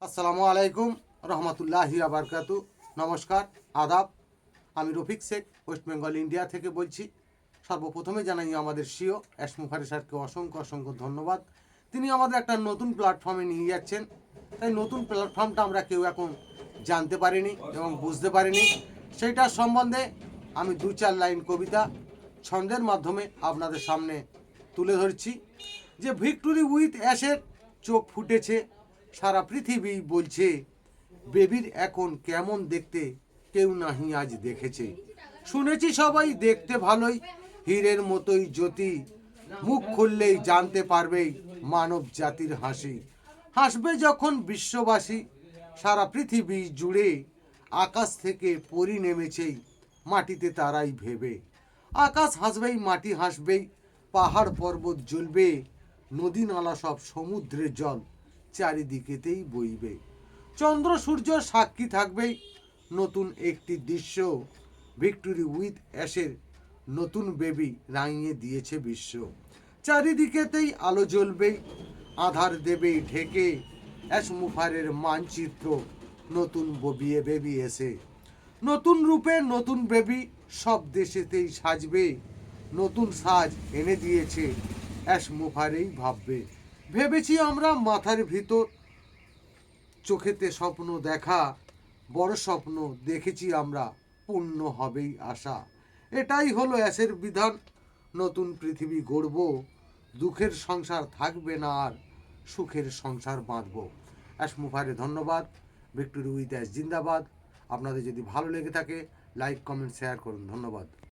আসসালামু আলাইকুম রহমতুল্লাহি আবরকাতু। নমস্কার, আদাব। আমি রফিক শেখ, ওয়েস্ট বেঙ্গল ইন্ডিয়া থেকে বলছি। সর্বপ্রথমে জানাই আমাদের সিও এসমুখারি স্যারকে অসংখ্য অসংখ্য ধন্যবাদ। তিনি আমাদের একটা নতুন প্ল্যাটফর্মে নিয়ে যাচ্ছেন। তাই নতুন প্ল্যাটফর্মটা আমরা কেউ এখন জানতে পারিনি এবং বুঝতে পারিনি। সেইটার সম্বন্ধে আমি দু চার লাইন কবিতা ছন্দের মাধ্যমে আপনাদের সামনে তুলে ধরছি। যে ভিক্টোরি উইথ অ্যাশের চোখ ফুটেছে, সারা পৃথিবী বলছে বেবির এখন কেমন দেখতে কেউ নাহি আজ দেখেছে। শুনেছি সবাই দেখতে ভালোই, হীরের মতোই জ্যোতি, মুখ খুললেই জানতে পারবেই মানব জাতির হাসি। হাসবে যখন বিশ্ববাসী, সারা পৃথিবী জুড়ে আকাশ থেকে পরি নেমেছেই মাটিতে তারাই ভেবে। আকাশ হাসবেই, মাটি হাসবেই, পাহাড় পর্বত জ্বলবে, নদী নালা সব সমুদ্রের জল চারিদিকেতেই বইবে। চন্দ্র সূর্য সাক্ষী থাকবেই, নতুন একটি দৃশ্য, ভিক্টোরি উইথ অ্যাশের নতুন বেবি রাঙিয়ে দিয়েছে বিশ্ব। চারিদিকেতেই আলো জ্বলবেই, আধার দেবেই ঢেকে, অ্যাশমুখারের মানচিত্র নতুন বেবি এসে। নতুন রূপে নতুন বেবি সব দেশেতেই সাজবে, নতুন সাজ এনে দিয়েছে অ্যাশমুখারেই ভাববে। ভেবেছি আমরা মাথার ভিতর, চোখেতে স্বপ্ন দেখা, বড় স্বপ্ন দেখেছি আমরা, পূর্ণ হবেই আশা। এটাই হলো অ্যাশের বিধান, নতুন পৃথিবী গড়ব, দুঃখের সংসার থাকবে না আর, সুখের সংসার বাঁধব। অ্যাশমুখারে ধন্যবাদ। ভিক্টোরি উইথ অ্যাশ জিন্দাবাদ। আপনাদের যদি ভালো লেগে থাকে লাইক কমেন্ট শেয়ার করুন। ধন্যবাদ।